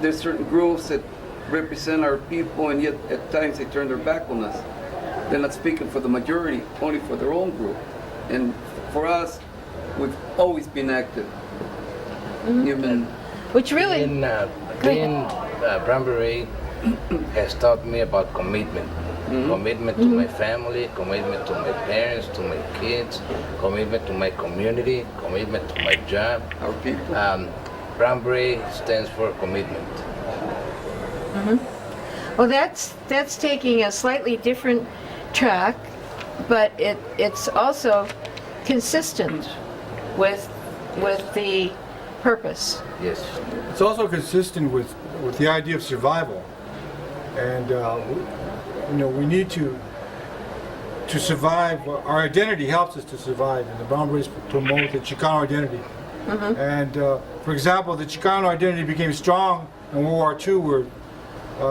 there's certain groups that represent our people, and yet at times they turn their back on us. They're not speaking for the majority, only for their own group. And for us, we've always been active. Human. Which really... Being Brown Beret has taught me about commitment. Commitment to my family, commitment to my parents, to my kids, commitment to my community, commitment to my job. Our people. Brown Beret stands for commitment. Well, that's taking a slightly different track, but it's also consistent with the purpose. Yes. It's also consistent with the idea of survival, and we need to survive. Our identity helps us to survive, and the Brown Berets promote the Chicano identity. And for example, the Chicano identity became strong in World War II, where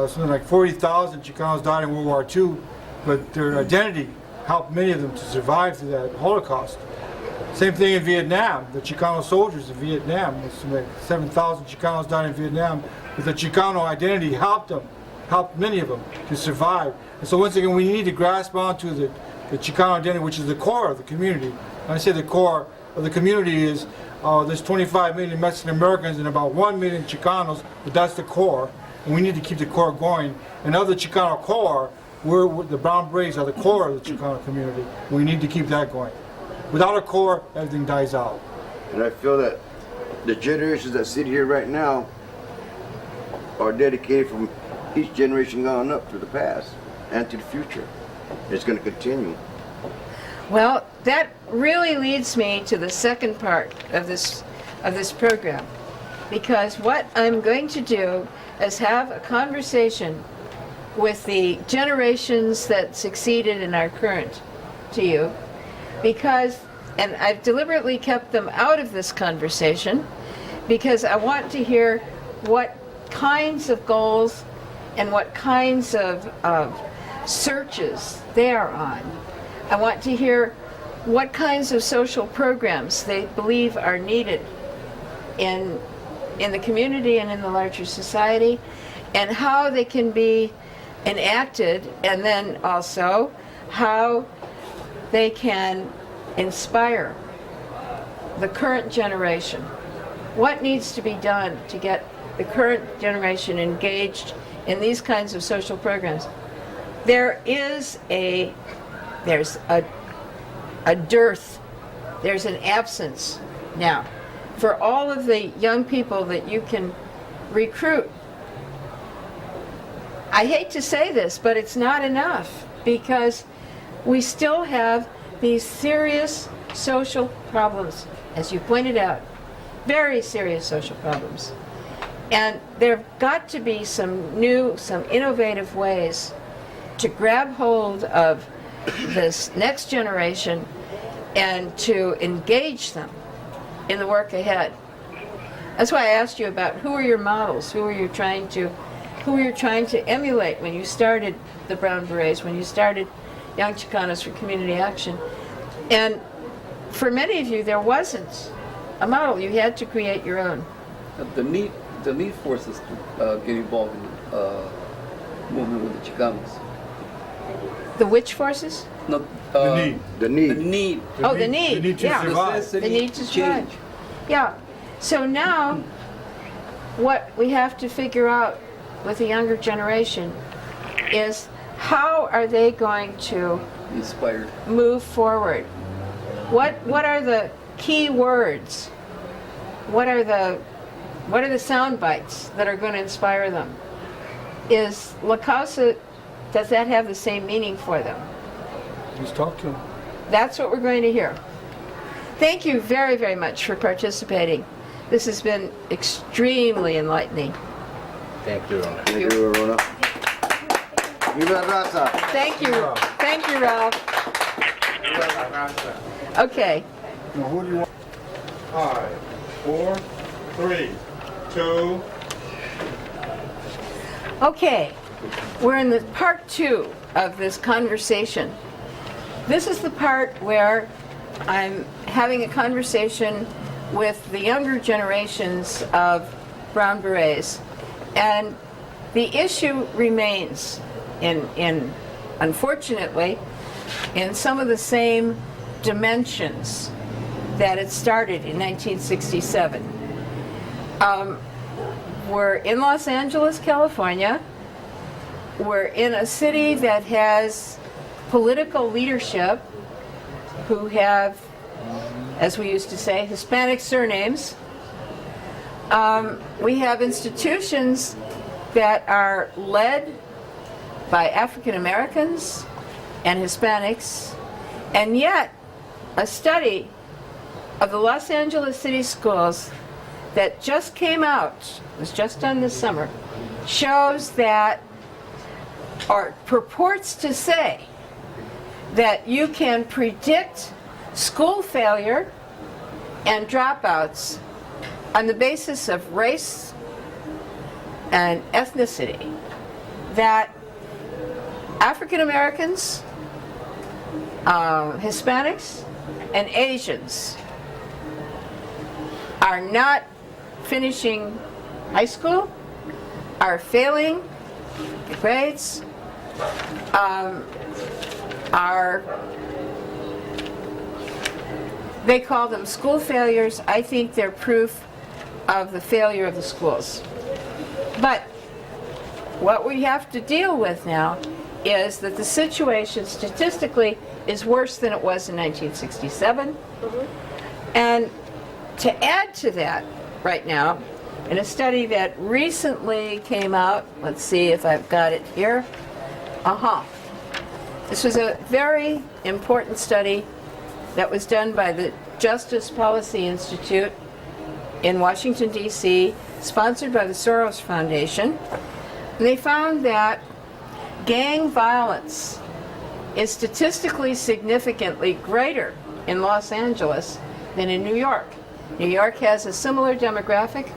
something like 40,000 Chicanos died in World War II, but their identity helped many of them to survive through that Holocaust. Same thing in Vietnam. The Chicano soldiers in Vietnam, like 7,000 Chicanos died in Vietnam, but the Chicano identity helped many of them to survive. And so once again, we need to grasp onto the Chicano identity, which is the core of the community. When I say the core of the community is there's 25 million Mexican Americans and about 1 million Chicanos, but that's the core. And we need to keep the core going. And of the Chicano core, the Brown Berets are the core of the Chicano community. We need to keep that going. Without a core, everything dies out. And I feel that the generations that sit here right now are dedicated from each generation gone up to the past and to the future. It's going to continue. Well, that really leads me to the second part of this program, because what I'm going to do is have a conversation with the generations that succeeded and are current to you, and I've deliberately kept them out of this conversation because I want to hear what kinds of goals and what kinds of searches they are on. I want to hear what kinds of social programs they believe are needed in the community and in the larger society, and how they can be enacted, and then also how they can inspire the current generation. What needs to be done to get the current generation engaged in these kinds of social programs? There's a dearth, there's an absence now for all of the young people that you can recruit. I hate to say this, but it's not enough, because we still have these serious social problems, as you pointed out, very serious social problems. And there have got to be some innovative ways to grab hold of this next generation and to engage them in the work ahead. That's why I asked you about who are your models, who are you trying to emulate when you started the Brown Berets, when you started Young Chicanos for Community Action. And for many of you, there wasn't a model. You had to create your own. The need forces to get involved in movement with the Chicanos. The which forces? Not, The need. The need. The need. The need. The need to yeah. survive. The need to survive. Change. Yeah. So now, what we have to figure out with the younger generation is how are they going to Inspired. move forward? What are the key words? What are the sound bites that are going to inspire them? Is La Causa, does that have the same meaning for them? Just talk to them. That's what we're going to hear. Thank you very, very much for participating. This has been extremely enlightening. Thank you, Rona. Thank you, Rona. Viva Raza. Thank you. Thank you, Ralph. Okay. Now, who do you want? 5, 4, 3, 2. Okay. We're in the part 2 of this conversation. This is the part where I'm having a conversation with the younger generations of Brown Berets. And the issue remains unfortunately, in some of the same dimensions that it started in 1967. We're in Los Angeles, California. We're in a city that has political leadership who have, as we used to say, Hispanic surnames. We have institutions that are led by African Americans and Hispanics, and yet a study of the Los Angeles City Schools that just came out, was just done this summer, shows that, or purports to say, that you can predict school failure and dropouts on the basis of race and ethnicity. That African Americans, Hispanics, and Asians are not finishing high school, are failing the grades, they call them school failures. I think they're proof of the failure of the schools. But what we have to deal with now is that the situation statistically is worse than it was in 1967. And to add to that right now, in a study that recently came out, let's see if I've got it here. This was a very important study that was done by the Justice Policy Institute in Washington, D.C., sponsored by the Soros Foundation. And they found that gang violence is statistically significantly greater in Los Angeles than in New York. New York has a similar demographic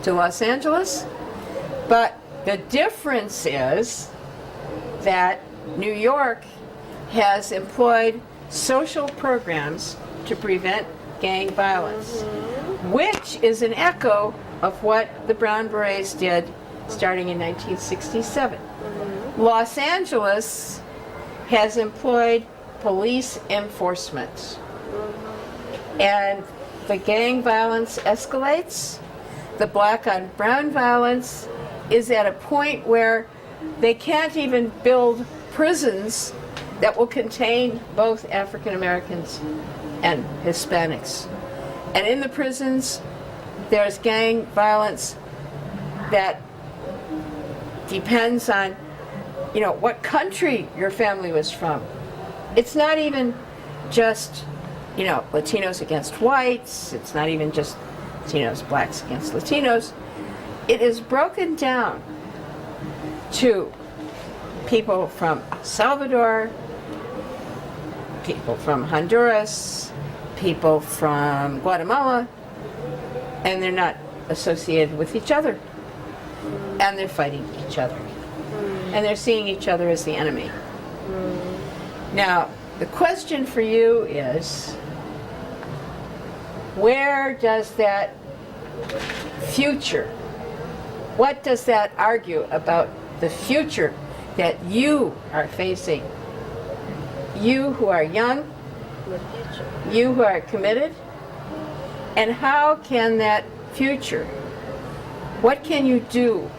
to Los Angeles, but the difference is that New York has employed social programs to prevent gang violence, which is an echo of what the Brown Berets did starting in 1967. Los Angeles has employed police enforcement, and the gang violence escalates. The black on brown violence is at a point where they can't even build prisons that will contain both African Americans and Hispanics. And in the prisons, there's gang violence that depends on, you know, what country your family was from. It's not even just, you know, Latinos against whites. It's not even just Latinos, blacks against Latinos. It is broken down to people from El Salvador, people from Honduras, people from Guatemala, and they're not associated with each other. And they're fighting each other. And they're seeing each other as the enemy. Now, the question for you is, where does that future, what does that argue about the future that you are facing? You who are young, you who are committed, and how can that future, what can you do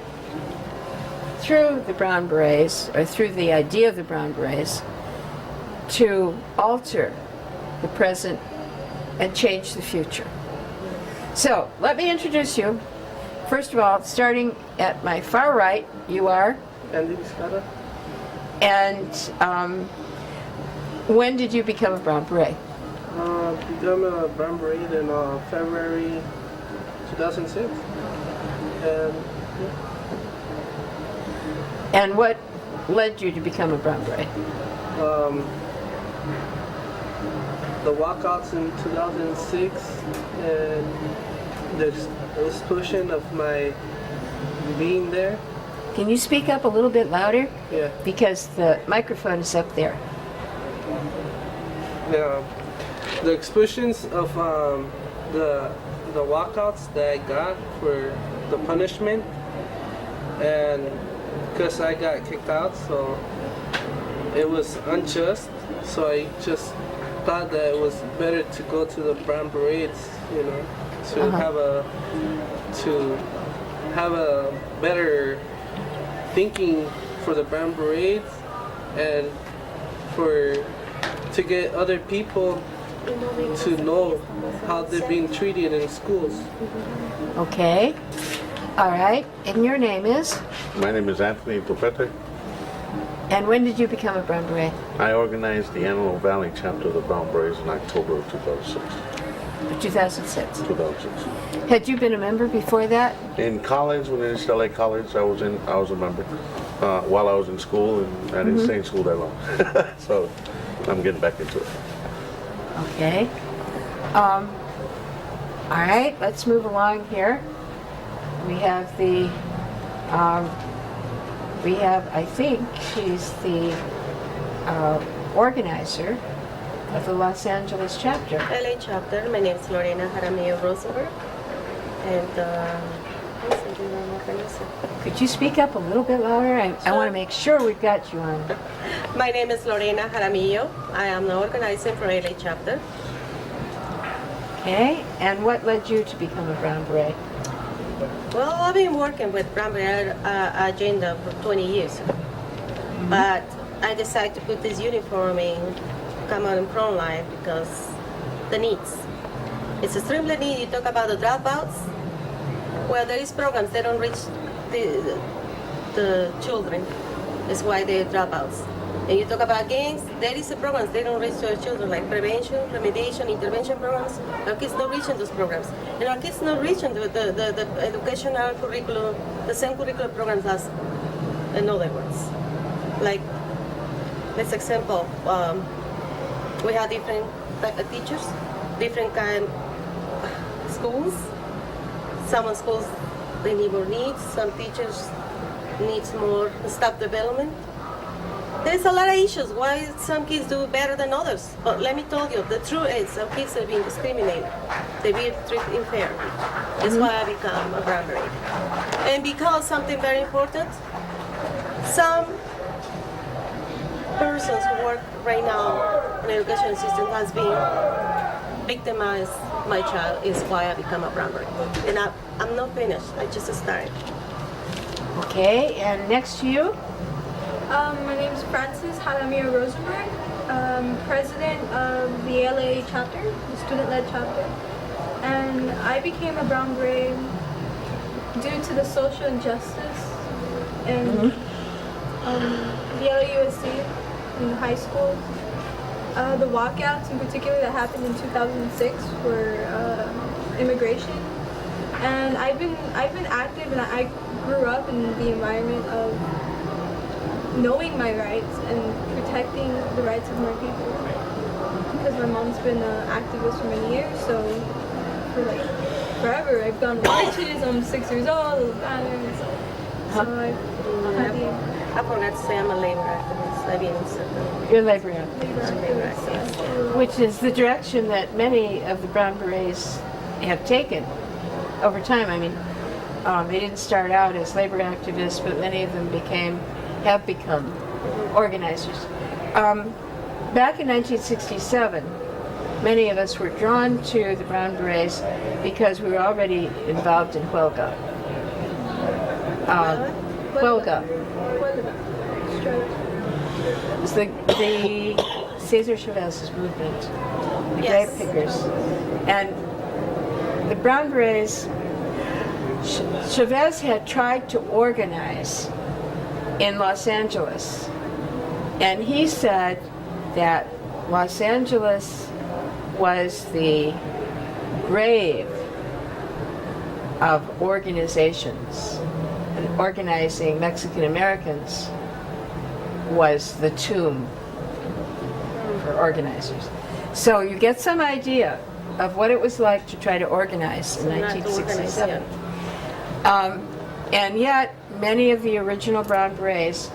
through the Brown Berets, or through the idea of the Brown Berets, to alter the present and change the future? So, let me introduce you. First of all, starting at my far right, you are? Andy Vizcarra. And when did you become a Brown Beret? Became a Brown Beret in February 2006. And what led you to become a Brown Beret? The walkouts in 2006 and the explosion of my being there. Can you speak up a little bit louder? Yeah. Because the microphone is up there. The explosions of the walkouts that I got for the punishment and because I got kicked out, so it was unjust. So I just thought that it was better to go to the Brown Berets, you know, to have a better thinking for the Brown Berets and to get other people to know how they're being treated in schools. Okay. All right. And your name is? My name is Anthony Topete. And when did you become a Brown Beret? I organized the Antelope Valley chapter of the Brown Berets in October of 2006. 2006. 2006. Had you been a member before that? In college, when I was at LA College, I was a member while I was in school, and I didn't stay in school that long. So I'm getting back into it. Okay. All right, let's move along here. We have I think she's the organizer of the Los Angeles chapter. LA chapter. My name is Lorena Jaramillo Rosenberg, and Could you speak up a little bit louder? I want to make sure we've got you on. my name is Lorena Jaramillo. I am the organizer for LA chapter. Okay, and what led you to become a Brown Beret? Well, I've been working with Brown Beret agenda for 20 years, but I decided to put this uniform and come out in front line because the needs. It's extremely neat. You talk about the dropouts. Well, there is programs that don't reach the children. That's why they're dropouts. And you talk about gangs, there is a programs they don't reach to our children, like prevention, remediation, intervention programs. Our kids don't reach in those programs. And our kids not reach into the educational curriculum, the same curriculum programs as, in other words. Like, let's example, we have different type of teachers, different kind schools. Some schools, they need more needs. Some teachers needs more staff development. There's a lot of issues why some kids do better than others. But let me tell you, the truth is some kids are being discriminated. They're being treated unfairly. That's why I become a Brown Beret. And because something very important, some persons who work right now in the education system has been victimized. My child is why I become a Brown Beret. And I'm not finished, I just started. Okay, and next to you? My name is Francis Jaramillo Rosenberg, president of the LA chapter, the student-led chapter. And I became a Brown Beret due to the social injustice in the LAUSD in high schools. The walkouts in particular that happened in 2006 were immigration. And I've been active, and I grew up in the environment of knowing my rights and protecting the rights of my people. Because my mom's been an activist for many years, so for like forever I've gone to marches. I'm 6 years old, little banners. So I forgot to say I'm a labor activist. I've been You're labor activist. which is the direction that many of the Brown Berets have taken over time. I mean, they didn't start out as labor activists, but many of them have become organizers. Back in 1967, many of us were drawn to the Brown Berets because we were already involved in Huelga. Huelga. It was the Cesar Chavez's movement, the Yes. grape pickers. And the Brown Berets, Chavez had tried to organize in Los Angeles, and he said that Los Angeles was the grave of organizations, and organizing Mexican Americans was the tomb for organizers. So you get some idea of what it was like to try to organize in 1967. And yet, many of the original Brown Berets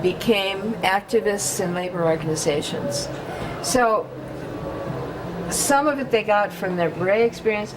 became activists in labor organizations. So some of it they got from their beret experience,